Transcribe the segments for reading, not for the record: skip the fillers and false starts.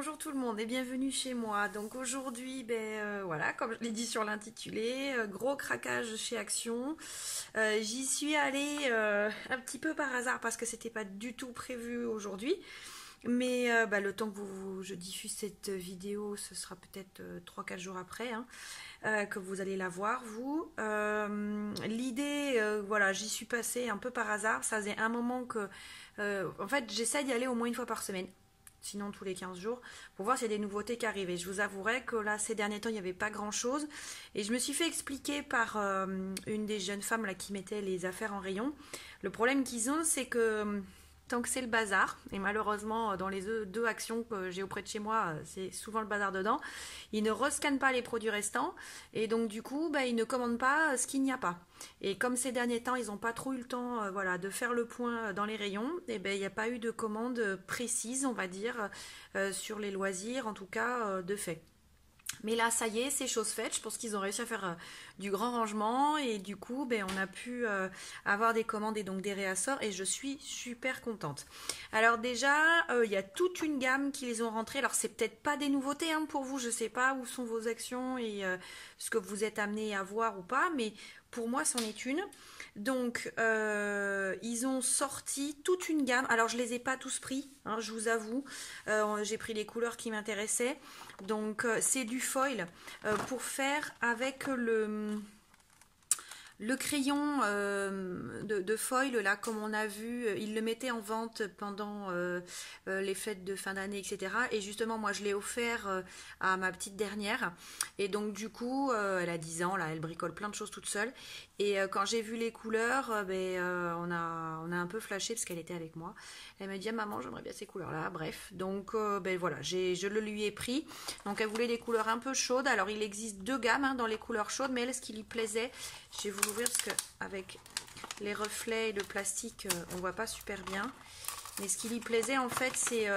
bonjour tout le monde et bienvenue chez moi. Donc aujourd'hui, voilà, comme je l'ai dit sur l'intitulé, gros craquage chez Action. J'y suis allée un petit peu par hasard parce que c'était pas du tout prévu aujourd'hui. Mais le temps que je diffuse cette vidéo, ce sera peut-être 3-4 jours après que vous allez la voir, vous. L'idée, voilà, j'y suis passée un peu par hasard. Ça faisait un moment que... en fait, j'essaie d'y aller au moins une fois par semaine. Sinon tous les 15 jours, pour voir s'il y a des nouveautés qui arrivaient. Je vous avouerai que là, ces derniers temps, il n'y avait pas grand-chose. Et je me suis fait expliquer par une des jeunes femmes là, qui mettait les affaires en rayon. Le problème qu'ils ont, c'est que tant que c'est le bazar, et malheureusement, dans les deux actions que j'ai auprès de chez moi, c'est souvent le bazar dedans, ils ne rescannent pas les produits restants. Et donc, du coup, ils ne commandent pas ce qu'il n'y a pas. Et comme ces derniers temps, ils n'ont pas trop eu le temps voilà, de faire le point dans les rayons, et il n'y a pas eu de commande précise, on va dire, sur les loisirs, en tout cas de fait. Mais là, ça y est, c'est chose faite. Je pense qu'ils ont réussi à faire du grand rangement et du coup, on a pu avoir des commandes et donc des réassorts et je suis super contente. Alors déjà, il y a toute une gamme qui les ont rentrés. Alors c'est peut-être pas des nouveautés pour vous, je sais pas où sont vos actions et ce que vous êtes amené à voir ou pas, mais pour moi, c'en est une. Donc, ils ont sorti toute une gamme. Alors, je les ai pas tous pris, je vous avoue. J'ai pris les couleurs qui m'intéressaient. Donc, c'est du foil pour faire avec le crayon de foil, là, comme on a vu, ils le mettaient en vente pendant les fêtes de fin d'année, etc. Et justement, moi, je l'ai offert à ma petite dernière. Et donc, du coup, elle a 10 ans, là, elle bricole plein de choses toute seule. Et quand j'ai vu les couleurs, on a un peu flashé parce qu'elle était avec moi. Elle m'a dit, ah, maman, j'aimerais bien ces couleurs-là. Bref, donc voilà, je le lui ai pris. Donc, elle voulait des couleurs un peu chaudes. Alors, il existe deux gammes dans les couleurs chaudes, mais elle, ce qui lui plaisait, je vais vous l'ouvrir parce qu'avec les reflets et le plastique, on voit pas super bien. Mais ce qui lui plaisait, en fait, c'est...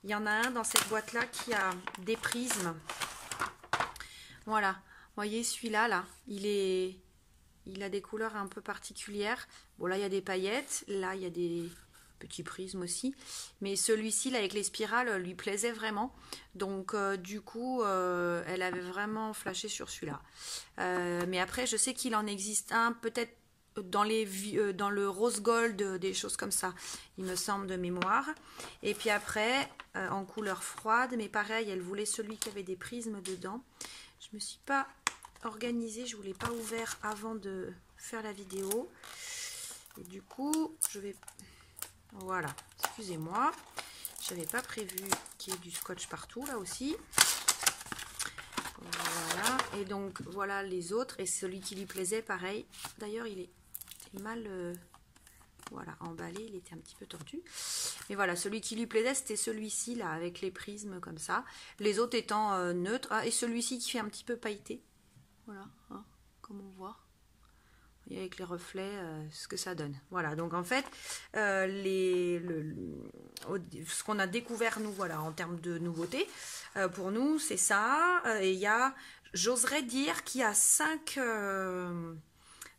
il y en a un dans cette boîte-là qui a des prismes. Voilà. Vous voyez, celui-là, là, il a des couleurs un peu particulières. Bon, là, il y a des paillettes. Là, il y a des petits prismes aussi. Mais celui-ci, là, avec les spirales, lui plaisait vraiment. Donc, du coup, elle avait vraiment flashé sur celui-là. Mais après, je sais qu'il en existe un, peut-être dans le rose gold, des choses comme ça, il me semble, de mémoire. Et puis après, en couleur froide, mais pareil, elle voulait celui qui avait des prismes dedans. Je me suis pas organisée, je ne vous l'ai pas ouvert avant de faire la vidéo. Et du coup, je vais... Voilà, excusez-moi. Je n'avais pas prévu qu'il y ait du scotch partout, là aussi. Voilà, et donc voilà les autres. Et celui qui lui plaisait, pareil. D'ailleurs, il est mal... voilà, emballé, il était un petit peu tordu. Mais voilà, celui qui lui plaisait, c'était celui-ci, là, avec les prismes comme ça. Les autres étant neutres. Ah, et celui-ci qui fait un petit peu pailleté. Voilà, comme on voit. Et avec les reflets, ce que ça donne. Voilà, donc en fait, ce qu'on a découvert, nous, voilà, en termes de nouveautés, pour nous, c'est ça. Et il y a, j'oserais dire qu'il y a 5...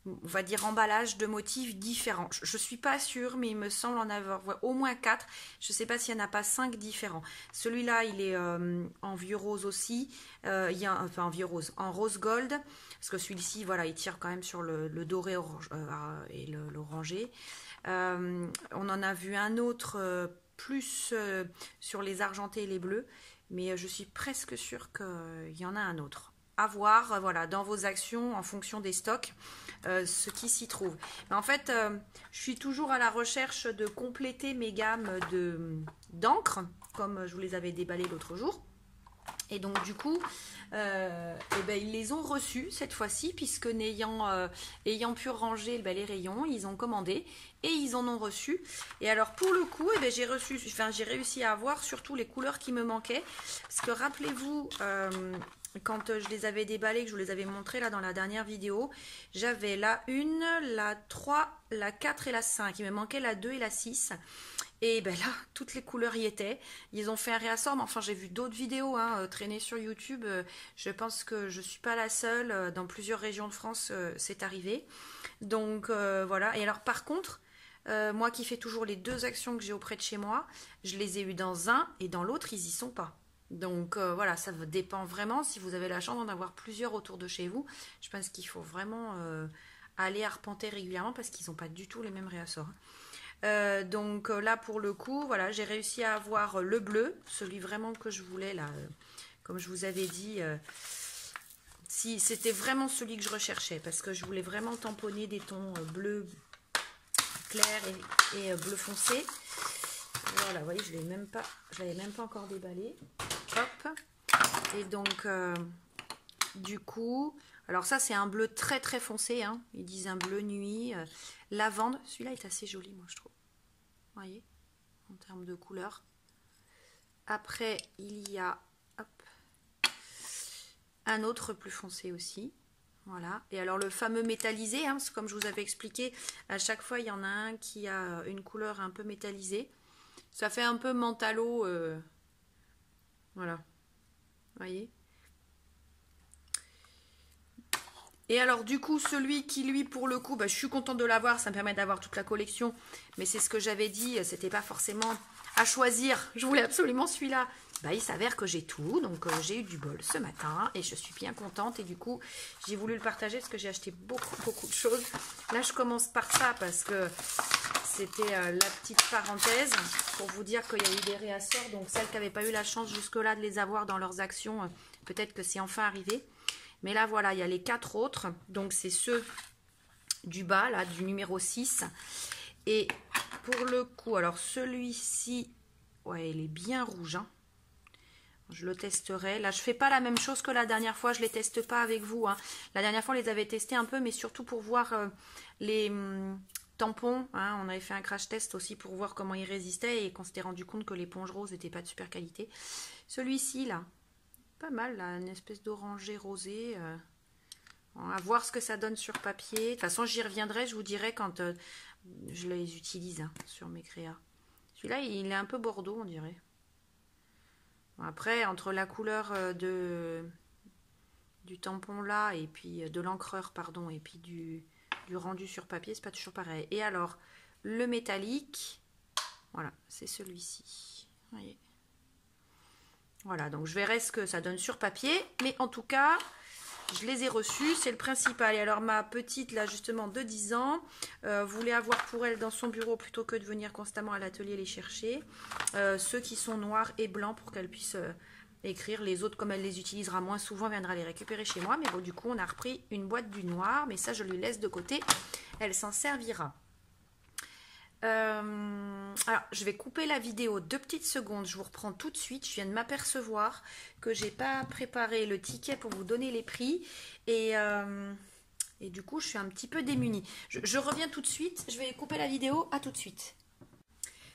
on va dire emballages de motifs différents. Je suis pas sûre, mais il me semble en avoir au moins 4. Je sais pas s'il n'y en a pas 5 différents. Celui-là, il est en vieux rose aussi. Il y a, enfin, en vieux rose, en rose gold. Parce que celui-ci, voilà, il tire quand même sur le doré orange, et l'orangé. On en a vu un autre plus sur les argentés et les bleus. Mais je suis presque sûre qu'il y en a un autre. À voir, voilà, dans vos actions en fonction des stocks, ce qui s'y trouve. Mais en fait, je suis toujours à la recherche de compléter mes gammes d'encre, comme je vous les avais déballées l'autre jour. Et donc du coup, ils les ont reçus cette fois-ci, puisque ayant pu ranger les rayons, ils ont commandé et ils en ont reçu. Et alors pour le coup, j'ai réussi à avoir surtout les couleurs qui me manquaient. Parce que rappelez-vous, quand je les avais déballés, que je vous les avais montrés là dans la dernière vidéo, j'avais la 1, la 3, la 4 et la 5. Il me manquait la 2 et la 6. Et là, toutes les couleurs y étaient. Ils ont fait un réassort, mais enfin, j'ai vu d'autres vidéos traîner sur YouTube. Je pense que je ne suis pas la seule. Dans plusieurs régions de France, c'est arrivé. Donc, voilà. Et alors, par contre, moi qui fais toujours les deux actions que j'ai auprès de chez moi, je les ai eues dans un et dans l'autre, ils y sont pas. Donc voilà, ça dépend vraiment si vous avez la chance d'en avoir plusieurs autour de chez vous. Je pense qu'il faut vraiment aller arpenter régulièrement parce qu'ils n'ont pas du tout les mêmes réassorts. Donc là pour le coup, voilà, j'ai réussi à avoir le bleu, celui vraiment que je voulais là, comme je vous avais dit. Si c'était vraiment celui que je recherchais, parce que je voulais vraiment tamponner des tons bleu clair et bleu foncé. Voilà, vous voyez, je l'avais même pas encore déballé. Hop. Et donc, du coup, alors ça c'est un bleu très très foncé, hein. Ils disent un bleu nuit, lavande. Celui-là est assez joli, moi je trouve. Vous voyez, en termes de couleur. Après, il y a un autre plus foncé aussi. Voilà. Et alors le fameux métallisé, hein, comme je vous avais expliqué, à chaque fois il y en a un qui a une couleur un peu métallisée. Ça fait un peu mentalo. Voilà. Vous voyez. Et alors du coup, celui qui lui, pour le coup, bah, je suis contente de l'avoir, ça me permet d'avoir toute la collection. Mais c'est ce que j'avais dit, c'était pas forcément à choisir. Je voulais absolument celui-là. Bah, il s'avère que j'ai tout, donc j'ai eu du bol ce matin et je suis bien contente. Et du coup, j'ai voulu le partager parce que j'ai acheté beaucoup de choses. Là, je commence par ça parce que c'était la petite parenthèse pour vous dire qu'il y a eu des réassorts. Donc celles qui n'avaient pas eu la chance jusque-là de les avoir dans leurs actions, peut-être que c'est enfin arrivé. Mais là, voilà, il y a les 4 autres. Donc, c'est ceux du bas, là, du numéro 6. Et pour le coup, alors celui-ci, ouais, il est bien rouge. Hein. Je le testerai. Là, je ne fais pas la même chose que la dernière fois. Je ne les teste pas avec vous. Hein. La dernière fois, on les avait testés un peu, mais surtout pour voir les tampons. Hein. On avait fait un crash test aussi pour voir comment ils résistaient et qu'on s'était rendu compte que l'éponge rose n'était pas de super qualité. Celui-ci, là. Pas mal, là, une espèce d'orangé rosé. On va voir ce que ça donne sur papier. De toute façon, j'y reviendrai, je vous dirai quand je les utilise hein, sur mes créas. Celui-là, il est un peu bordeaux, on dirait. Bon, après, entre la couleur du tampon là, et puis de l'encreur, pardon, et puis du rendu sur papier, c'est pas toujours pareil. Et alors, le métallique, voilà, c'est celui-ci. Vous voyez. Voilà, donc je verrai ce que ça donne sur papier. Mais en tout cas, je les ai reçus, c'est le principal. Et alors ma petite, là justement, de 10 ans, voulait avoir pour elle dans son bureau plutôt que de venir constamment à l'atelier les chercher. Ceux qui sont noirs et blancs pour qu'elle puisse écrire. Les autres, comme elle les utilisera moins souvent, viendra les récupérer chez moi. Mais bon, du coup, on a repris une boîte du noir. Mais ça, je lui laisse de côté. Elle s'en servira. Alors, je vais couper la vidéo 2 petites secondes, je vous reprends tout de suite. Je viens de m'apercevoir que j'ai pas préparé le ticket pour vous donner les prix et du coup je suis un petit peu démunie. Je reviens tout de suite, je vais couper la vidéo, à tout de suite.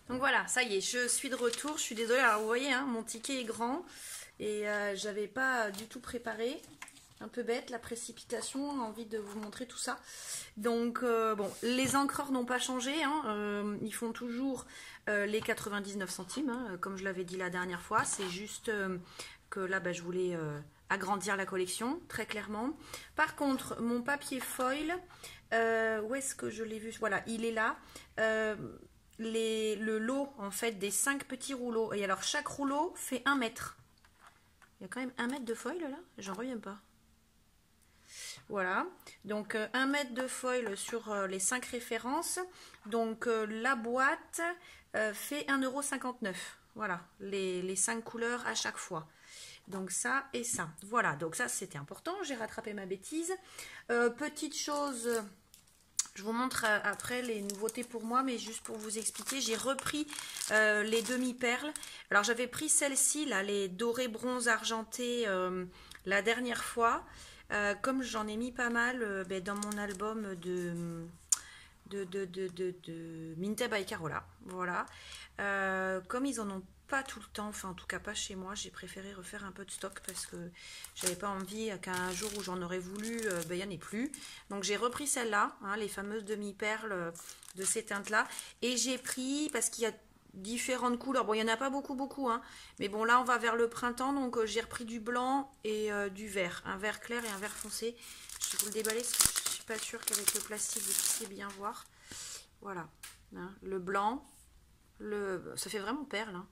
Donc voilà, ça y est, je suis de retour, je suis désolée. Alors vous voyez, hein, mon ticket est grand et j'avais pas du tout préparé. Un peu bête, la précipitation, envie de vous montrer tout ça. Donc, bon, les encreurs n'ont pas changé. Hein, ils font toujours les 99 centimes, hein, comme je l'avais dit la dernière fois. C'est juste que là, bah, je voulais agrandir la collection, très clairement. Par contre, mon papier foil, où est-ce que je l'ai vu? Voilà, il est là. Le lot, en fait, des 5 petits rouleaux. Et alors, chaque rouleau fait 1 mètre. Il y a quand même 1 mètre de foil, là? J'en reviens pas. Voilà, donc 1 mètre de foil sur les 5 références. Donc la boîte fait 1,59 €. Voilà, les 5 couleurs à chaque fois. Donc ça et ça. Voilà, donc ça c'était important, j'ai rattrapé ma bêtise. Petite chose, je vous montre après les nouveautés pour moi, mais juste pour vous expliquer, j'ai repris les demi-perles. Alors j'avais pris celle-ci, là, les dorés bronze argentés la dernière fois. Comme j'en ai mis pas mal dans mon album de Minta by Carola, voilà. Comme ils en ont pas tout le temps, enfin en tout cas pas chez moi, j'ai préféré refaire un peu de stock parce que j'avais pas envie qu'un jour où j'en aurais voulu, il n'y en ait plus. Donc j'ai repris celle-là, hein, les fameuses demi-perles de ces teintes-là, et j'ai pris, parce qu'il y a différentes couleurs, bon il n'y en a pas beaucoup, hein, mais bon là on va vers le printemps, donc j'ai repris du blanc et du vert, un vert clair et un vert foncé. Je vais vous le déballer parce que je suis pas sûre qu'avec le plastique vous puissiez bien voir. Voilà, hein, le blanc, Ça fait vraiment perle, hein.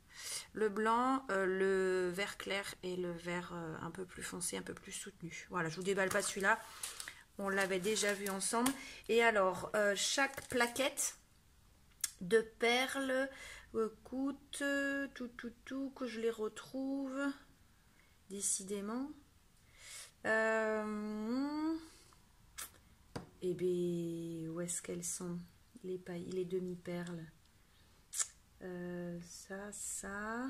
Le blanc, le vert clair et le vert un peu plus foncé, un peu plus soutenu. Voilà, je vous déballe pas celui-là. On l'avait déjà vu ensemble. Et alors, chaque plaquette de perles coûte tout, que je les retrouve décidément. Et bien, où est-ce qu'elles sont les demi-perles? Ça.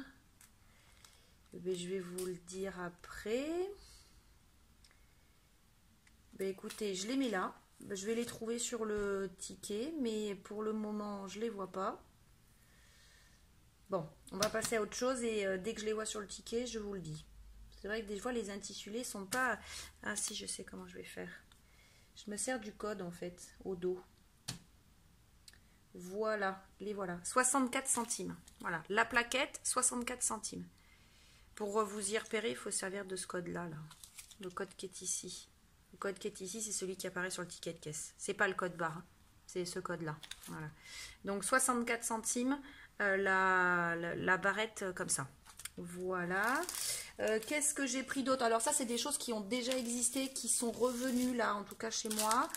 Eh bien, je vais vous le dire après. Ben, écoutez, je les mets là. Ben, je vais les trouver sur le ticket, mais pour le moment, je les vois pas. Bon, on va passer à autre chose et dès que je les vois sur le ticket, je vous le dis. C'est vrai que des fois, les intitulés sont pas... Ah si, je sais comment je vais faire. Je me sers du code, en fait, au dos. Voilà, les voilà. 64 centimes. Voilà, la plaquette, 64 centimes. Pour vous y repérer, il faut se servir de ce code-là. Là. Le code qui est ici. Le code qui est ici, c'est celui qui apparaît sur le ticket de caisse. C'est pas le code barre, hein. C'est ce code-là. Voilà. Donc 64 centimes, la barrette comme ça. Voilà. Qu'est-ce que j'ai pris d'autre? Alors ça, c'est des choses qui ont déjà existé, qui sont revenues là, en tout cas chez moi.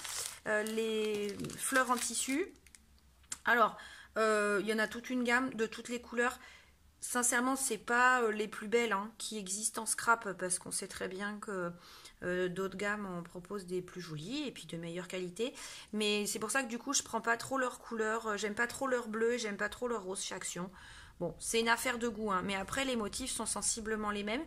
Les fleurs en tissu. Alors, il y en a toute une gamme de toutes les couleurs. Sincèrement, c'est pas les plus belles hein, qui existent en scrap parce qu'on sait très bien que d'autres gammes en proposent des plus jolies et puis de meilleure qualité. Mais c'est pour ça que du coup, je prends pas trop leurs couleurs. J'aime pas trop leur bleu, j'aime pas trop leur rose chez Action. Bon, c'est une affaire de goût, hein, mais après les motifs sont sensiblement les mêmes,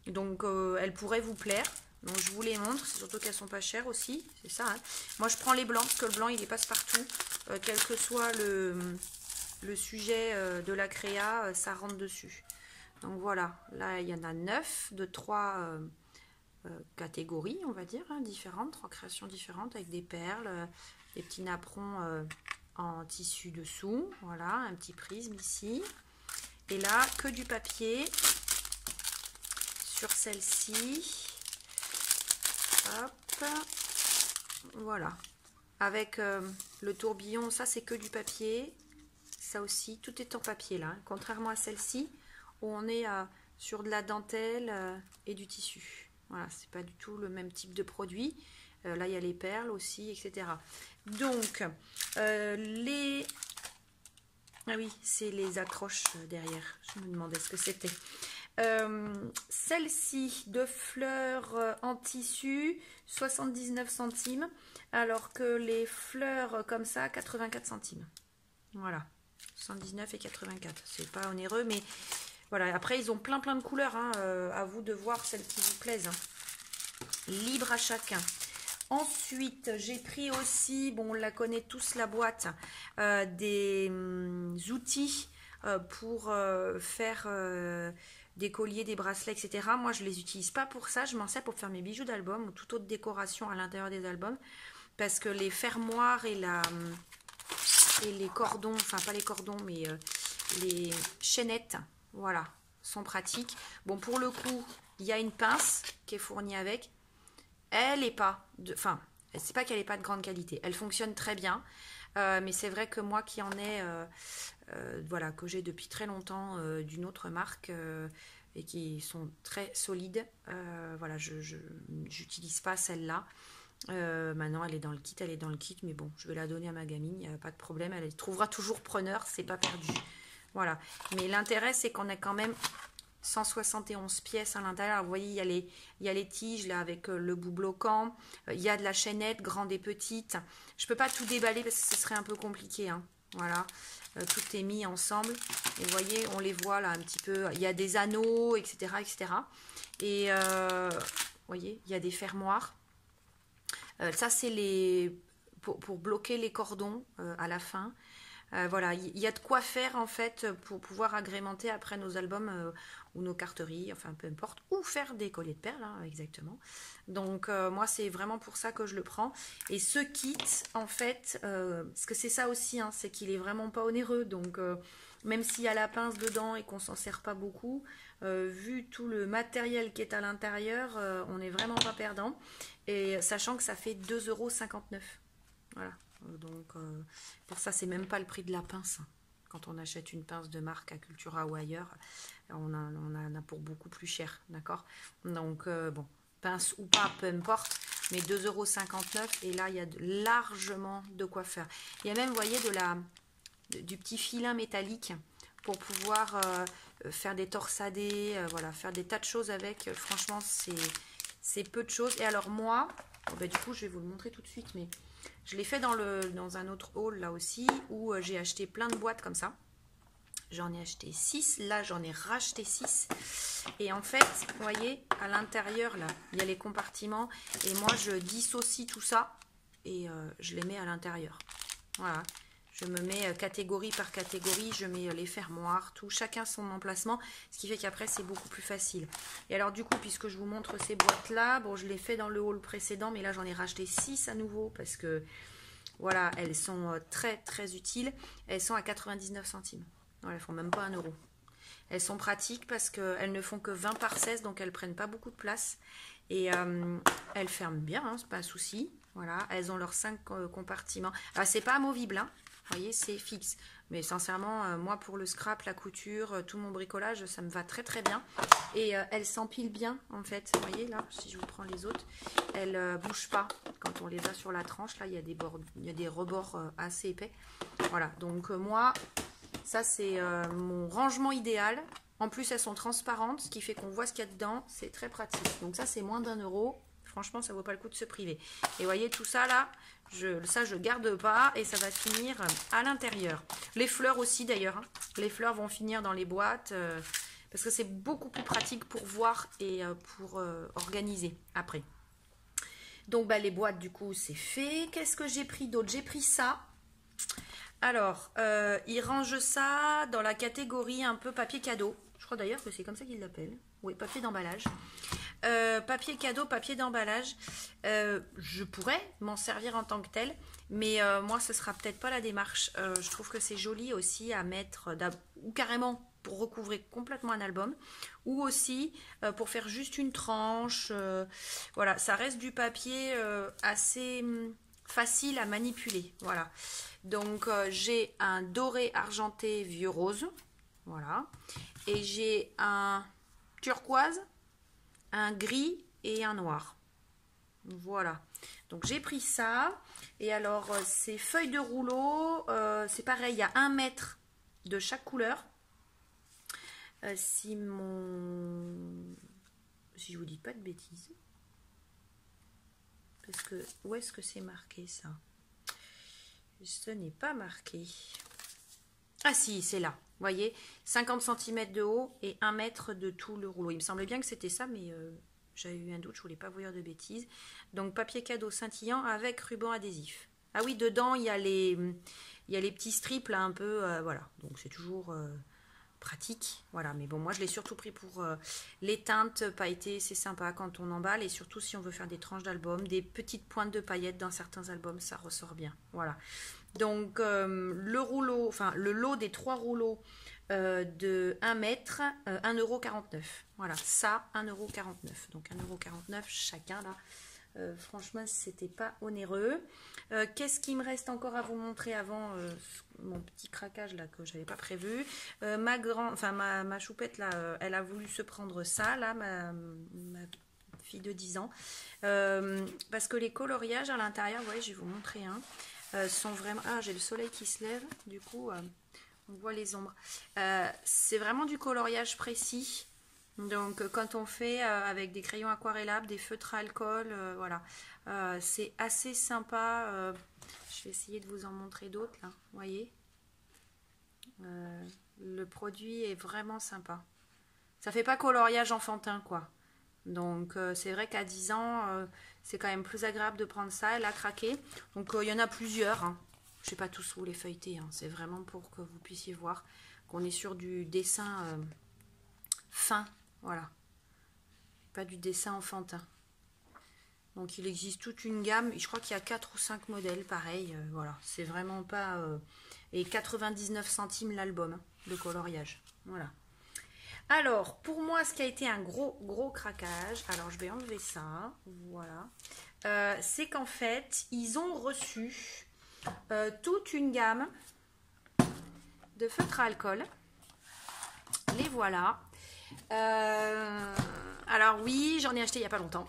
donc elles pourraient vous plaire. Donc je vous les montre, c'est surtout qu'elles sont pas chères aussi, c'est ça. Hein. Moi, je prends les blancs parce que le blanc il est passe-partout, quel que soit le sujet de la créa, ça rentre dessus. Donc voilà, là il y en a 9 de 3 catégories, on va dire, hein, différentes, 3 créations différentes avec des perles, des petits napperons en tissu dessous, voilà, un petit prisme ici. Et là, que du papier sur celle-ci. Hop, voilà. Avec le tourbillon, ça c'est que du papier. Ça aussi, tout est en papier là, hein. Contrairement à celle-ci où on est sur de la dentelle et du tissu. Voilà, c'est pas du tout le même type de produit. Là, il y a les perles aussi, etc. Donc, les... Ah oui, c'est les accroches derrière. Je me demandais ce que c'était. Celle-ci de fleurs en tissu, 79 centimes. Alors que les fleurs comme ça, 84 centimes. Voilà. 79 et 84. C'est pas onéreux, mais voilà. Après, ils ont plein de couleurs. Hein. À vous de voir celles qui vous plaisent. Hein. Libre à chacun. Ensuite, j'ai pris aussi, bon, on la connaît tous la boîte, des outils pour faire des colliers, des bracelets, etc. Moi, je les utilise pas pour ça. Je m'en sers pour faire mes bijoux d'album ou toute autre décoration à l'intérieur des albums. Parce que les fermoirs et les cordons, enfin pas les cordons, mais les chaînettes, voilà, sont pratiques. Bon, pour le coup, il y a une pince qui est fournie avec. Elle n'est pas, enfin, c'est pas qu'elle n'est pas de grande qualité. Elle fonctionne très bien, mais c'est vrai que moi qui en ai, voilà, que j'ai depuis très longtemps d'une autre marque et qui sont très solides, voilà, je n'utilise pas celle-là. Maintenant, elle est dans le kit, mais bon, je vais la donner à ma gamine, il n'y a pas de problème, elle trouvera toujours preneur, c'est pas perdu. Voilà, mais l'intérêt, c'est qu'on a quand même 171 pièces à l'intérieur. Vous voyez, il y a les tiges là avec le bout bloquant. Il y a de la chaînette, grande et petite. Je peux pas tout déballer parce que ce serait un peu compliqué. Hein. Voilà, tout est mis ensemble. Et vous voyez, on les voit là un petit peu. Il y a des anneaux, etc. etc. Et vous voyez, il y a des fermoirs. Ça, c'est pour bloquer les cordons à la fin. Voilà, il y a de quoi faire en fait pour pouvoir agrémenter après nos albums ou nos carteries, enfin peu importe, ou faire des colliers de perles, hein, exactement. Donc moi c'est vraiment pour ça que je le prends. Et ce kit en fait, parce que c'est ça aussi, hein, c'est qu'il est vraiment pas onéreux. Donc même s'il y a la pince dedans et qu'on s'en sert pas beaucoup, vu tout le matériel qui est à l'intérieur, on n'est vraiment pas perdant. Et sachant que ça fait 2,59 €. Voilà. Donc pour ça c'est même pas le prix de la pince, hein, quand on achète une pince de marque à Cultura ou ailleurs, on en a pour beaucoup plus cher, d'accord? Donc, bon, pince ou pas, peu importe, mais 2,59 € et là, il y a largement de quoi faire. Il y a même, vous voyez, du petit filin métallique pour pouvoir faire des torsadés, voilà, faire des tas de choses avec. Franchement, c'est peu de choses. Et alors moi, du coup, je vais vous le montrer tout de suite, mais je l'ai fait dans un autre haul là aussi, où j'ai acheté plein de boîtes comme ça. J'en ai acheté 6, là j'en ai racheté 6. Et en fait, vous voyez, à l'intérieur, là, il y a les compartiments. Et moi, je dissocie tout ça et je les mets à l'intérieur. Voilà. Je me mets catégorie par catégorie, je mets les fermoirs, tout, chacun son emplacement, ce qui fait qu'après c'est beaucoup plus facile. Et alors du coup, puisque je vous montre ces boîtes-là, bon, je l'ai fait dans le haul précédent, mais là j'en ai racheté 6 à nouveau, parce que voilà, elles sont très très utiles. Elles sont à 99 centimes. Voilà, elles font même pas 1 €. Elles sont pratiques parce qu'elles ne font que 20 par 16, donc elles prennent pas beaucoup de place. Et elles ferment bien, hein, c'est pas un souci. Voilà, elles ont leurs 5 compartiments. Alors c'est pas amovible, hein. Vous voyez, c'est fixe. Mais sincèrement, moi, pour le scrap, la couture, tout mon bricolage, ça me va très très bien. Et elles s'empilent bien, en fait. Vous voyez, là, si je vous prends les autres, elles ne bougent pas. Quand on les a sur la tranche, là, il y a des bords, il y a des rebords assez épais. Voilà, donc moi, ça, c'est mon rangement idéal. En plus, elles sont transparentes, ce qui fait qu'on voit ce qu'il y a dedans. C'est très pratique. Donc ça, c'est moins d'1 €. Franchement, ça vaut pas le coup de se priver. Et vous voyez, tout ça, là, je garde pas et ça va finir à l'intérieur. Les fleurs aussi, d'ailleurs. Hein. Les fleurs vont finir dans les boîtes parce que c'est beaucoup plus pratique pour voir et pour organiser après. Donc, les boîtes, du coup, c'est fait. Qu'est-ce que j'ai pris d'autre? J'ai pris ça. Alors, ils rangent ça dans la catégorie un peu papier cadeau. Je crois d'ailleurs que c'est comme ça qu'ils l'appellent. Oui, papier d'emballage. Papier cadeau, papier d'emballage. Je pourrais m'en servir en tant que tel, mais moi, ce sera peut-être pas la démarche. Je trouve que c'est joli aussi à mettre, ou carrément pour recouvrir complètement un album, ou aussi pour faire juste une tranche. Voilà, ça reste du papier assez facile à manipuler. Voilà. Donc, j'ai un doré argenté vieux rose. Voilà. Et j'ai un turquoise, un gris et un noir. Voilà. Donc, j'ai pris ça. Et alors, ces feuilles de rouleau, c'est pareil. Il y a 1 mètre de chaque couleur. Si je vous dis pas de bêtises. Parce que, où est-ce que c'est marqué ça? Ce n'est pas marqué. Ah si, c'est là. Vous voyez, 50 cm de haut et 1 mètre de tout le rouleau. Il me semblait bien que c'était ça, mais j'avais eu un doute, je ne voulais pas vous dire de bêtises. Donc, papier cadeau scintillant avec ruban adhésif. Ah oui, dedans, il y a les petits strips, là, un peu, voilà. Donc, c'est toujours pratique. Voilà, mais bon, moi, je l'ai surtout pris pour les teintes pailletées. C'est sympa quand on emballe. Et surtout, si on veut faire des tranches d'albums, des petites pointes de paillettes dans certains albums, ça ressort bien. Voilà. Donc, le rouleau, enfin, le lot des 3 rouleaux de 1 mètre, 1,49 €. Voilà, ça, 1,49 €. Donc, 1,49 € chacun, là. Franchement, c'était pas onéreux. Qu'est-ce qu'il me reste encore à vous montrer avant mon petit craquage, là, que j'avais pas prévu. Ma choupette, là, elle a voulu se prendre ça, là, ma fille de 10 ans. Parce que les coloriages à l'intérieur, ouais, je vais vous montrer un. Sont vraiment... Ah, j'ai le soleil qui se lève, du coup, on voit les ombres. C'est vraiment du coloriage précis. Donc, quand on fait avec des crayons aquarellables, des feutres à alcool, voilà. C'est assez sympa. Je vais essayer de vous en montrer d'autres, là. Vous voyez, le produit est vraiment sympa. Ça fait pas coloriage enfantin, quoi. Donc, c'est vrai qu'à 10 ans, c'est quand même plus agréable de prendre ça. Elle a craqué. Donc, il y en a plusieurs. Hein. Je ne sais pas tous vous les feuilleter. Hein. C'est vraiment pour que vous puissiez voir qu'on est sur du dessin fin. Voilà. Pas du dessin enfantin. Donc, il existe toute une gamme. Je crois qu'il y a 4 ou 5 modèles, pareil. Voilà. C'est vraiment pas... Et 99 centimes l'album hein, de coloriage. Voilà. Alors, pour moi, ce qui a été un gros craquage, alors je vais enlever ça, voilà, c'est qu'en fait, ils ont reçu toute une gamme de feutre à alcool. Les voilà. Alors oui, j'en ai acheté il n'y a pas longtemps.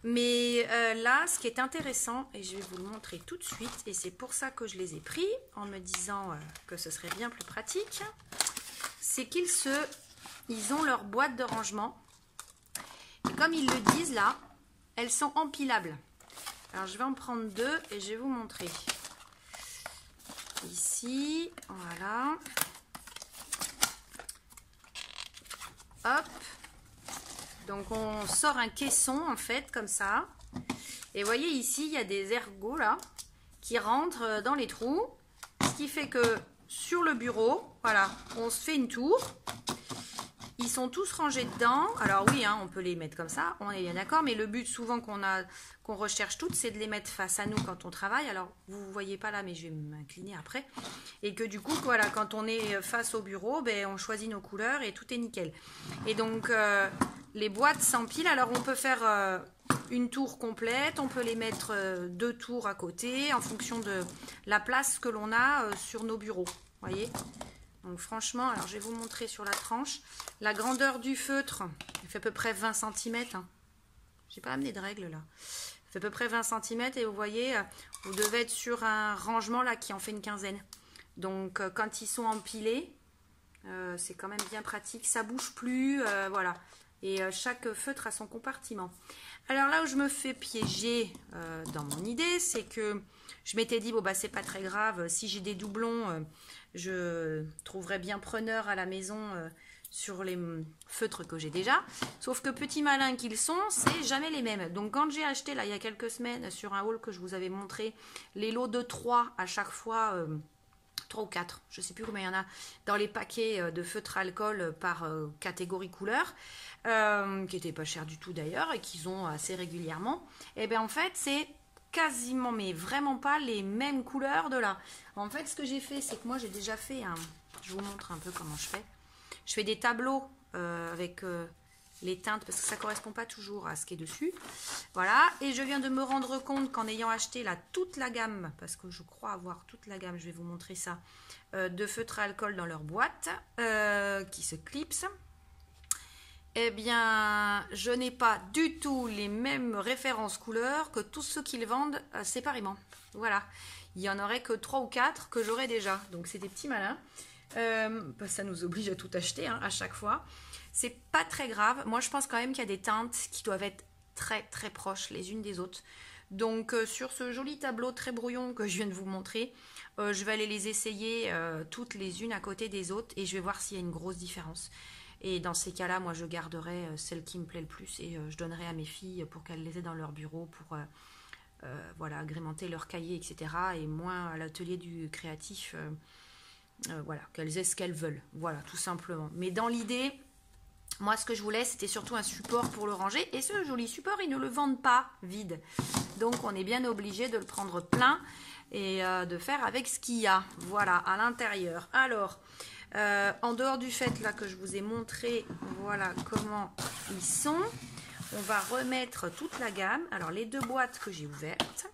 Mais là, ce qui est intéressant, et je vais vous le montrer tout de suite, et c'est pour ça que je les ai pris, en me disant que ce serait bien plus pratique, c'est ils ont leur boîte de rangement. Et comme ils le disent là, elles sont empilables. Alors je vais en prendre 2 et je vais vous montrer. Ici, voilà. Hop. Donc on sort un caisson en fait comme ça. Et vous voyez ici, il y a des ergots là qui rentrent dans les trous. Ce qui fait que sur le bureau, voilà, on se fait une tour. Ils sont tous rangés dedans. Alors oui, hein, on peut les mettre comme ça, on est bien d'accord. Mais le but souvent qu'on recherche toutes, c'est de les mettre face à nous quand on travaille. Alors vous ne voyez pas là, mais je vais m'incliner après. Et que du coup, voilà, quand on est face au bureau, ben, on choisit nos couleurs et tout est nickel. Et donc les boîtes s'empilent. Alors on peut faire une tour complète, on peut les mettre 2 tours à côté en fonction de la place que l'on a sur nos bureaux. Vous voyez ? Donc franchement, alors je vais vous montrer sur la tranche. La grandeur du feutre, elle fait à peu près 20 cm. Hein. J'ai pas amené de règle là. Elle fait à peu près 20 cm et vous voyez, vous devez être sur un rangement là qui en fait une quinzaine. Donc quand ils sont empilés, c'est quand même bien pratique. Ça bouge plus, voilà. Et chaque feutre a son compartiment. Alors là où je me fais piéger dans mon idée, c'est que je m'étais dit, bon bah c'est pas très grave, si j'ai des doublons, je trouverai bien preneur à la maison sur les feutres que j'ai déjà. Sauf que petits malins qu'ils sont, c'est jamais les mêmes. Donc quand j'ai acheté là il y a quelques semaines sur un haul que je vous avais montré, les lots de 3 à chaque fois, 3 ou 4, je ne sais plus combien il y en a, dans les paquets de feutres alcool par catégorie couleur, qui n'étaient pas chers du tout d'ailleurs et qu'ils ont assez régulièrement, et bien en fait c'est quasiment, mais vraiment pas les mêmes couleurs de là. En fait ce que j'ai fait, c'est que moi j'ai déjà fait je vous montre un peu comment je fais. Je fais des tableaux avec les teintes parce que ça ne correspond pas toujours à ce qui est dessus. Voilà, et je viens de me rendre compte qu'en ayant acheté là toute la gamme, parce que je crois avoir toute la gamme, je vais vous montrer ça, de feutres à alcool dans leur boîte, qui se clipsent, eh bien, je n'ai pas du tout les mêmes références couleurs que tous ceux qu'ils vendent séparément. Voilà, il n'y en aurait que 3 ou 4 que j'aurais déjà, donc c'est des petits malins. Ça nous oblige à tout acheter hein, à chaque fois. C'est pas très grave. Moi, je pense quand même qu'il y a des teintes qui doivent être très très proches les unes des autres. Donc, sur ce joli tableau très brouillon que je viens de vous montrer, je vais aller les essayer toutes les unes à côté des autres et je vais voir s'il y a une grosse différence. Et dans ces cas-là, moi, je garderai celle qui me plaît le plus et je donnerai à mes filles pour qu'elles les aient dans leur bureau pour voilà, agrémenter leur cahier, etc. Et moins à l'atelier du créatif. Voilà, qu'elles aient ce qu'elles veulent. Voilà, tout simplement. Mais dans l'idée, moi, ce que je voulais, c'était surtout un support pour le ranger. Et ce joli support, ils ne le vendent pas vide. Donc, on est bien obligé de le prendre plein et de faire avec ce qu'il y a. Voilà, à l'intérieur. Alors, en dehors du fait là que je vous ai montré, voilà comment ils sont. On va remettre toute la gamme. Alors, les 2 boîtes que j'ai ouvertes,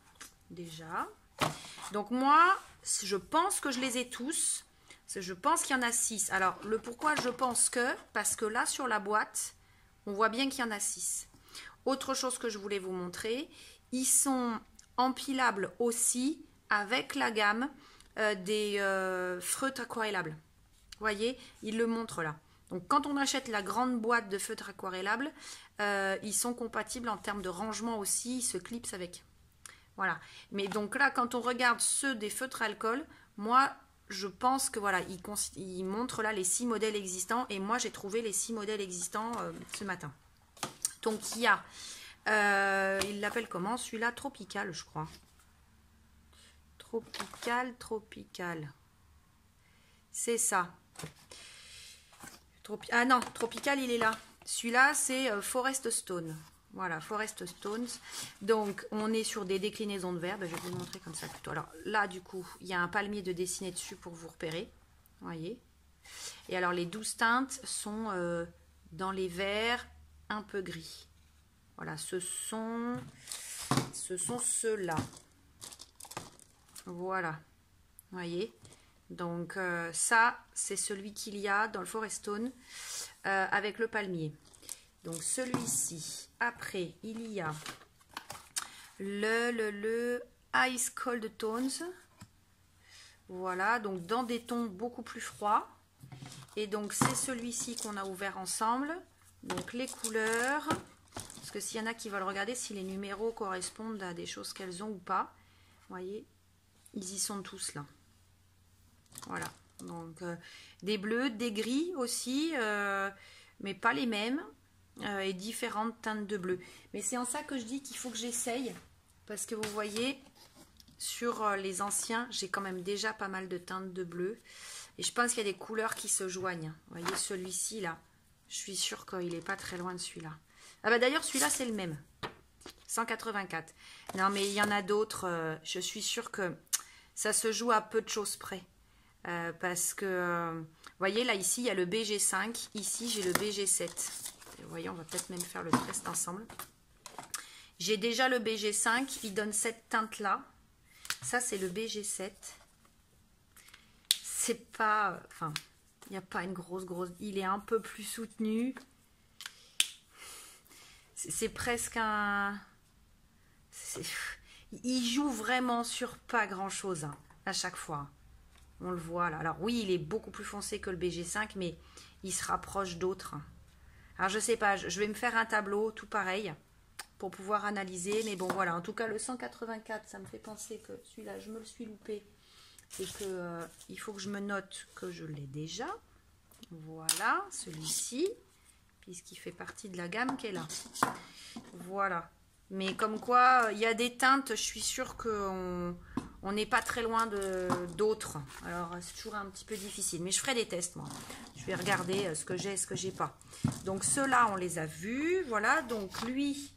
déjà. Donc, moi, je pense que je les ai tous. Je pense qu'il y en a 6. Alors, le pourquoi je pense que, parce que là, sur la boîte, on voit bien qu'il y en a 6. Autre chose que je voulais vous montrer, ils sont empilables aussi avec la gamme des feutres aquarellables. Vous voyez, ils le montrent là. Donc, quand on achète la grande boîte de feutres aquarellables, ils sont compatibles en termes de rangement aussi, ils se clipsent avec. Voilà. Mais donc là, quand on regarde ceux des feutres alcool, moi, je pense que voilà, ils montrent là les 6 modèles existants et moi j'ai trouvé les 6 modèles existants ce matin. Donc il y a, il l'appelle comment celui-là? Tropical, je crois. Tropical. C'est ça. Ah non, Tropical, il est là. Celui-là, c'est Forest Stone. Voilà, Forest Stones. Donc, on est sur des déclinaisons de verbe. Je vais vous le montrer comme ça plutôt. Alors là, du coup, il y a un palmier de dessiné dessus pour vous repérer. Vous voyez. Et alors, les 12 teintes sont dans les verts un peu gris. Voilà, ce sont ceux-là. Voilà. Vous voyez. Donc ça, c'est celui qu'il y a dans le Forest Stone avec le palmier. Donc celui-ci. Après, il y a le Ice Cold Tones. Voilà, donc dans des tons beaucoup plus froids. Et donc c'est celui-ci qu'on a ouvert ensemble. Donc les couleurs, parce que s'il y en a qui veulent regarder si les numéros correspondent à des choses qu'elles ont ou pas. Vous voyez, ils y sont tous là. Voilà, donc des bleus, des gris aussi, mais pas les mêmes. Et différentes teintes de bleu. Mais c'est en ça que je dis qu'il faut que j'essaye. Parce que vous voyez, sur les anciens, j'ai quand même déjà pas mal de teintes de bleu. Et je pense qu'il y a des couleurs qui se joignent. Vous voyez celui-ci là. Je suis sûre qu'il n'est pas très loin de celui-là. Ah bah d'ailleurs celui-là c'est le même. 184. Non mais il y en a d'autres. Je suis sûre que ça se joue à peu de choses près. Parce que, vous voyez là ici il y a le BG5. Ici j'ai le BG7. Vous voyez, on va peut-être même faire le test ensemble. J'ai déjà le BG5, il donne cette teinte-là. Ça, c'est le BG7. C'est pas... Enfin, il n'y a pas une grosse... Il est un peu plus soutenu. C'est presque un... Il joue vraiment sur pas grand-chose hein, à chaque fois. On le voit là. Alors oui, il est beaucoup plus foncé que le BG5, mais il se rapproche d'autres. Alors je sais pas, je vais me faire un tableau tout pareil pour pouvoir analyser. Mais bon voilà, en tout cas le 184, ça me fait penser que celui-là, je me le suis loupé. Et que il faut que je me note que je l'ai déjà. Voilà, celui-ci, puisqu'il fait partie de la gamme qui est là. Voilà. Mais comme quoi, il y a des teintes, je suis sûre qu'on n'est pas très loin d'autres. Alors, c'est toujours un petit peu difficile. Mais je ferai des tests, moi. Je vais regarder ce que j'ai et ce que j'ai pas. Donc, ceux-là, on les a vus. Voilà. Donc, lui,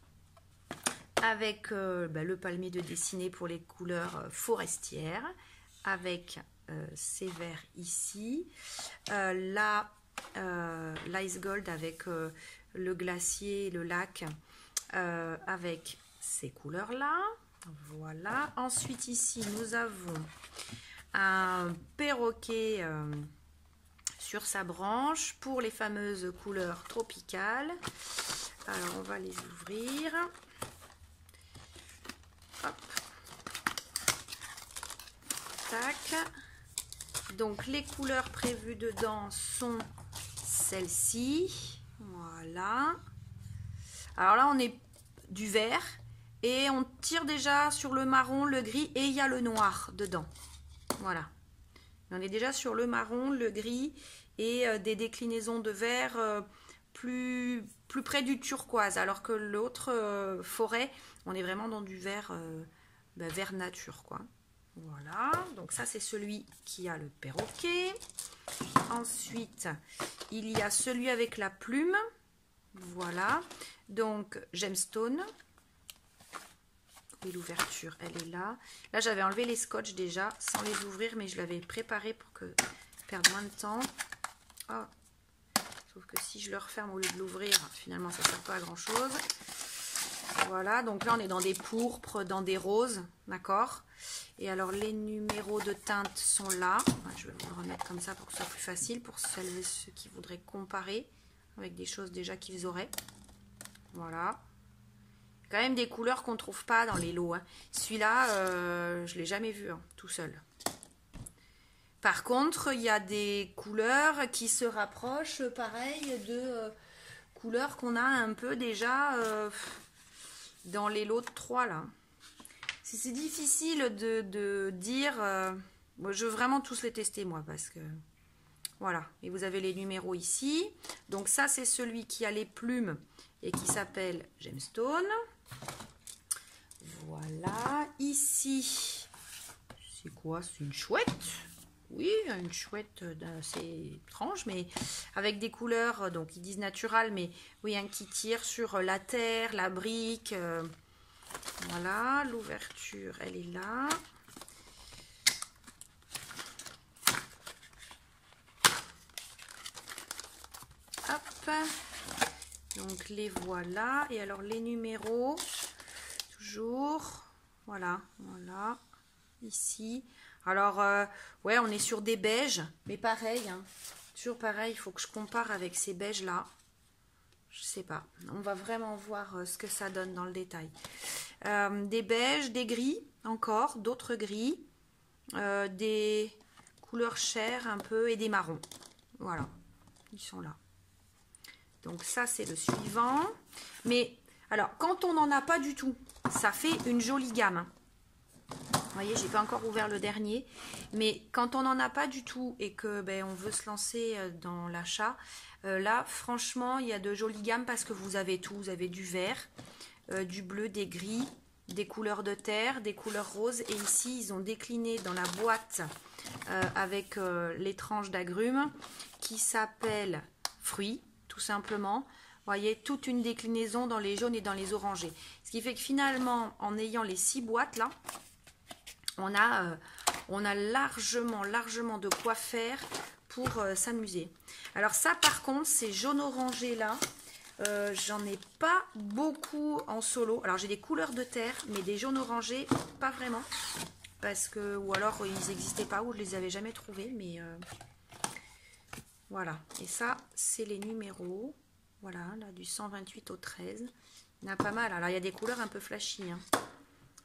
avec le palmier de dessiné pour les couleurs forestières. Avec ces verts ici. Là, l'ice gold avec le glacier, le lac. Avec ces couleurs là, voilà. Ensuite ici nous avons un perroquet sur sa branche pour les fameuses couleurs tropicales. Alors on va les ouvrir. Hop. Tac. Donc les couleurs prévues dedans sont celles-ci. Voilà. Alors là, on est du vert et on tire déjà sur le marron, le gris et il y a le noir dedans. Voilà. On est déjà sur le marron, le gris et des déclinaisons de vert plus près du turquoise. Alors que l'autre forêt, on est vraiment dans du vert, vert nature, quoi. Voilà. Donc ça, c'est celui qui a le perroquet. Ensuite, il y a celui avec la plume. Voilà, donc gemstone. Et l'ouverture, elle est là. Là, j'avais enlevé les scotch déjà, sans les ouvrir, mais je l'avais préparé pour que perdre moins de temps. Oh. Sauf que si je le referme au lieu de l'ouvrir, finalement, ça ne sert pas à grand-chose. Voilà, donc là, on est dans des pourpres, dans des roses, d'accord. Et alors, les numéros de teinte sont là. Je vais vous le remettre comme ça pour que ce soit plus facile, pour celles et ceux qui voudraient comparer avec des choses déjà qu'ils auraient. Voilà. Quand même des couleurs qu'on ne trouve pas dans les lots. Hein. Celui-là, je ne l'ai jamais vu hein, tout seul. Par contre, il y a des couleurs qui se rapprochent, pareil, de couleurs qu'on a un peu déjà dans les lots de 3, là. C'est difficile de dire... je veux vraiment tous les tester, moi, parce que... Voilà, et vous avez les numéros ici. Donc ça, c'est celui qui a les plumes et qui s'appelle Gemstone. Voilà, ici, c'est quoi? C'est une chouette. Oui, une chouette assez étrange, mais avec des couleurs, donc ils disent naturelles, mais oui, hein, qui tire sur la terre, la brique. Voilà, l'ouverture, elle est là. Hop, donc les voilà. Et alors les numéros, toujours, voilà, ici. Alors, ouais, on est sur des beiges, mais pareil, hein, toujours pareil, il faut que je compare avec ces beiges-là. Je sais pas, on va vraiment voir ce que ça donne dans le détail. Des beiges, des gris encore, d'autres gris, des couleurs chères un peu et des marrons. Voilà, ils sont là. Donc ça, c'est le suivant. Mais, alors, quand on n'en a pas du tout, ça fait une jolie gamme. Vous voyez, j'ai pas encore ouvert le dernier. Mais quand on n'en a pas du tout et que on veut se lancer dans l'achat, là, franchement, il y a de jolies gammes parce que vous avez tout. Vous avez du vert, du bleu, des gris, des couleurs de terre, des couleurs roses. Et ici, ils ont décliné dans la boîte avec les tranches d'agrumes qui s'appelle fruits, tout simplement. Vous voyez, toute une déclinaison dans les jaunes et dans les orangés. Ce qui fait que finalement, en ayant les 6 boîtes là, on a largement de quoi faire pour s'amuser. Alors ça, par contre, ces jaunes orangés là, j'en ai pas beaucoup en solo. Alors j'ai des couleurs de terre, mais des jaunes orangés, pas vraiment. Parce que, ou alors ils n'existaient pas, ou je les avais jamais trouvés, mais voilà. Et ça, c'est les numéros. Voilà, là du 128 au 13. Il y en a pas mal. Alors il y a des couleurs un peu flashy, hein.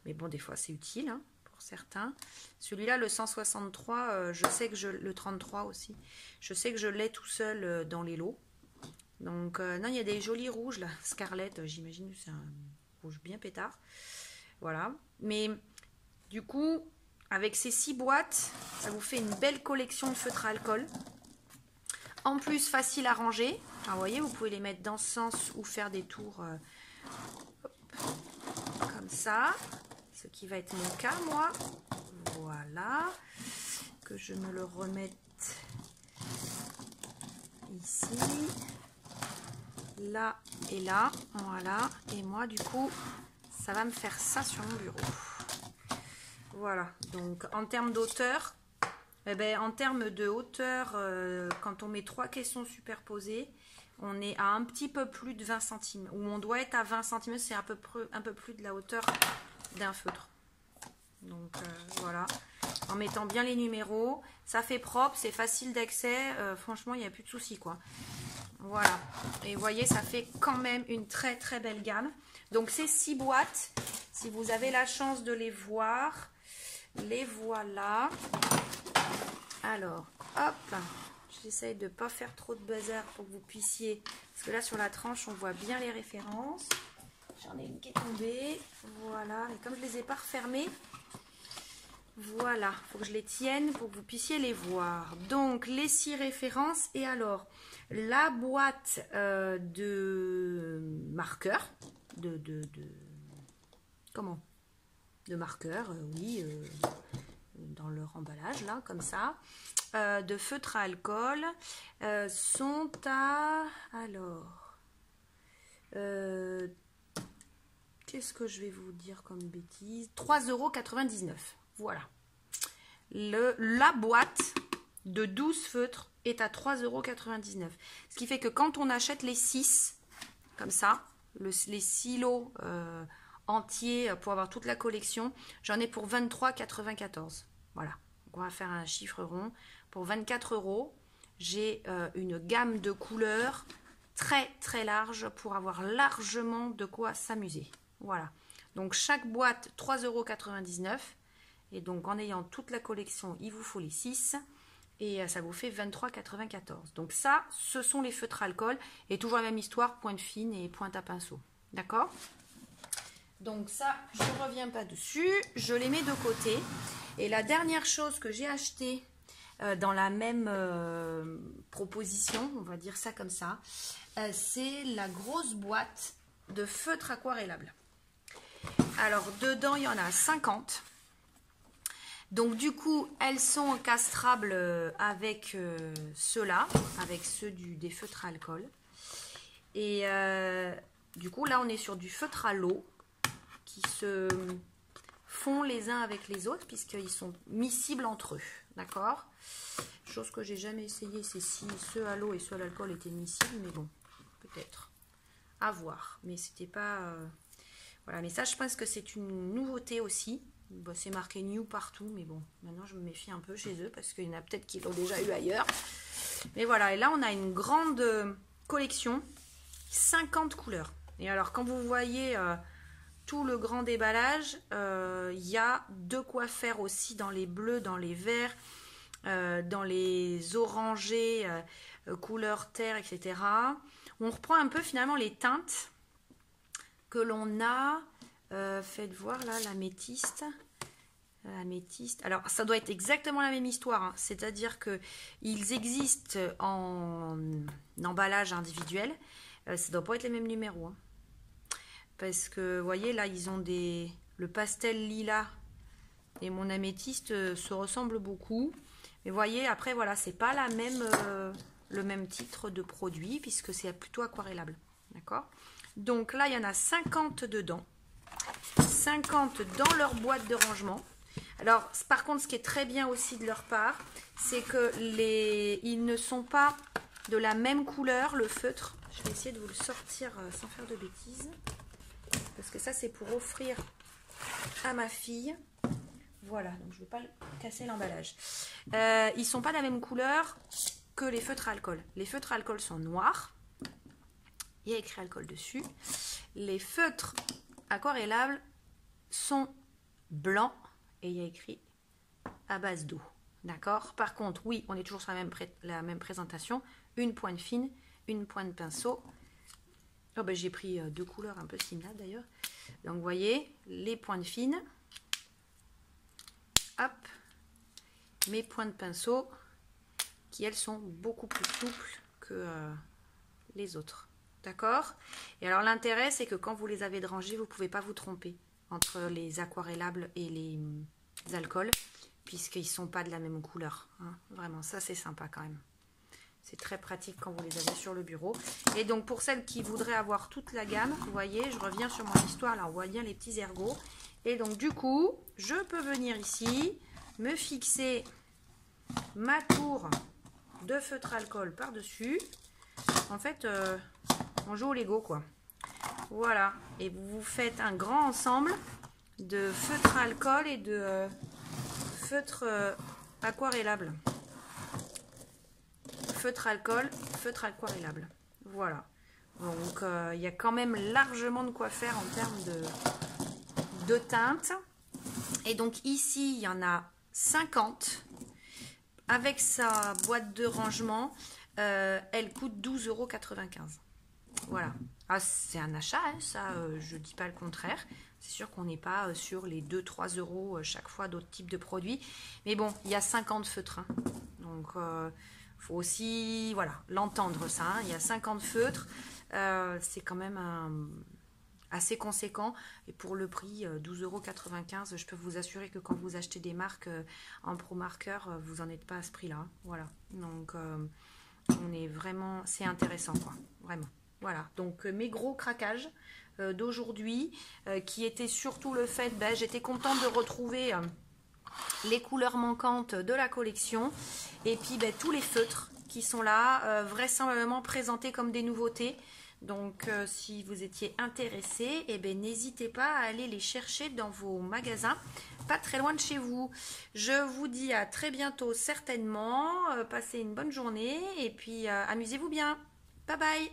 Mais bon, des fois c'est utile, hein, pour certains. Celui-là, le 163, je sais que le 33 aussi, je sais que je l'ai tout seul dans les lots. Donc, non, il y a des jolis rouges, là. Scarlett, j'imagine que c'est un rouge bien pétard. Voilà. Mais, du coup, avec ces 6 boîtes, ça vous fait une belle collection de feutres à alcool. En plus, facile à ranger. Alors, vous voyez, vous pouvez les mettre dans ce sens ou faire des tours comme ça. Ce qui va être mon cas, moi. Voilà. Que je me le remette ici. Là et là. Voilà. Et moi, du coup, ça va me faire ça sur mon bureau. Voilà. Donc, en termes d'auteur, en termes de hauteur, quand on met 3 caissons superposés, on est à un petit peu plus de 20 cm. Où on doit être à 20 cm, c'est un peu plus de la hauteur d'un feutre. Donc voilà, en mettant bien les numéros, ça fait propre, c'est facile d'accès, franchement il n'y a plus de soucis quoi. Voilà, et vous voyez ça fait quand même une très belle gamme. Donc ces 6 boîtes, si vous avez la chance de les voir, les voilà. Alors hop, j'essaye de ne pas faire trop de bazar pour que vous puissiez, parce que là sur la tranche on voit bien les références. J'en ai une qui est tombée, voilà, et comme je ne les ai pas refermées, voilà, il faut que je les tienne pour que vous puissiez les voir. Donc, les 6 références. Et alors, la boîte de marqueurs. Comment? De marqueurs, oui, dans leur emballage, là, comme ça. De feutre à alcool sont à... Alors... qu'est-ce que je vais vous dire comme bêtise? 3,99 €. Voilà. La boîte de 12 feutres est à 3,99 €. Ce qui fait que quand on achète les 6, comme ça, les 6 lots entiers pour avoir toute la collection, j'en ai pour 23,94 €. Voilà. Donc on va faire un chiffre rond. Pour 24 €, j'ai une gamme de couleurs très large pour avoir largement de quoi s'amuser. Voilà. Donc chaque boîte 3,99 €. Et donc, en ayant toute la collection, il vous faut les 6. Et ça vous fait 23,94 €. Donc ça, ce sont les feutres alcool. Et toujours la même histoire, pointe fine et pointe à pinceau. D'accord? Donc ça, je ne reviens pas dessus. Je les mets de côté. Et la dernière chose que j'ai achetée dans la même proposition, on va dire ça comme ça, c'est la grosse boîte de feutres aquarellables. Alors, dedans, il y en a 50. Donc du coup, elles sont encastrables avec ceux-là, avec ceux des feutres à alcool. Et du coup, là, on est sur du feutre à l'eau qui se font les uns avec les autres puisqu'ils sont miscibles entre eux. D'accord? Chose que j'ai jamais essayé, c'est si ceux à l'eau et ceux à l'alcool étaient miscibles, mais bon, peut-être. À voir. Mais c'était pas... Voilà, mais ça, je pense que c'est une nouveauté aussi. Bon, c'est marqué New partout, mais bon, maintenant je me méfie un peu chez eux parce qu'il y en a peut-être qui l'ont déjà eu ailleurs. Mais voilà, et là on a une grande collection, 50 couleurs. Et alors quand vous voyez tout le grand déballage, il y a de quoi faire aussi dans les bleus, dans les verts, dans les orangés, couleur terre, etc. On reprend un peu finalement les teintes que l'on a. Faites voir là l'améthyste. Alors ça doit être exactement la même histoire, hein. C'est-à-dire que ils existent en emballage individuel. Ça doit pas être les mêmes numéros, hein. Parce que vous voyez là ils ont le pastel lilas et mon améthyste se ressemblent beaucoup. Mais vous voyez après voilà c'est pas le même titre de produit puisque c'est plutôt aquarellable. D'accord? Donc là il y en a 50 dedans. 50 dans leur boîte de rangement. Alors, par contre, ce qui est très bien aussi de leur part, c'est que ils ne sont pas de la même couleur, le feutre. Je vais essayer de vous le sortir sans faire de bêtises. Parce que ça, c'est pour offrir à ma fille. Voilà, donc je ne veux pas casser l'emballage. Ils ne sont pas de la même couleur que les feutres à alcool. Les feutres à alcool sont noirs. Il y a écrit alcool dessus. Les feutres aquarellables sont blancs et il y a écrit à base d'eau. D'accord? Par contre, oui, on est toujours sur la même présentation. Une pointe fine, une pointe pinceau. Oh ben, j'ai pris deux couleurs un peu similaires d'ailleurs. Donc, vous voyez, les pointes fines. Hop. Mes pointes pinceau qui, elles, sont beaucoup plus souples que les autres. D'accord? Et alors, l'intérêt, c'est que quand vous les avez de rangés, vous ne pouvez pas vous tromper entre les aquarellables et les alcools, puisqu'ils ne sont pas de la même couleur. Hein. Vraiment, ça, c'est sympa quand même. C'est très pratique quand vous les avez sur le bureau. Et donc, pour celles qui voudraient avoir toute la gamme, vous voyez, je reviens sur mon histoire. Là, on voit bien les petits ergots. Et donc, du coup, je peux venir ici, me fixer ma tour de feutre alcool par-dessus. En fait, on joue au Lego, quoi. Voilà. Et vous faites un grand ensemble de feutre à alcool et de feutre aquarellable. Feutre alcool, feutre aquarellable. Voilà. Donc, il y a quand même largement de quoi faire en termes de teinte. Et donc, ici, il y en a 50. Avec sa boîte de rangement, elle coûte 12,95 €. Voilà. Ah, c'est un achat, hein, ça, je ne dis pas le contraire. C'est sûr qu'on n'est pas sur les 2-3 € chaque fois d'autres types de produits. Mais bon, il y a 50 feutres. Hein. Donc, faut aussi l'entendre ça. Hein. Il y a 50 feutres. C'est quand même assez conséquent. Et pour le prix, 12,95 €, je peux vous assurer que quand vous achetez des marques en pro marqueur, vous n'en êtes pas à ce prix-là. Hein. Voilà. Donc, on est vraiment... C'est intéressant, quoi. Vraiment. Voilà. Donc, mes gros craquages d'aujourd'hui, qui étaient surtout le fait... j'étais contente de retrouver... les couleurs manquantes de la collection et puis tous les feutres qui sont là, vraisemblablement présentés comme des nouveautés. Donc si vous étiez intéressé, n'hésitez pas à aller les chercher dans vos magasins, pas très loin de chez vous. Je vous dis à très bientôt certainement, passez une bonne journée et puis amusez-vous bien. Bye bye.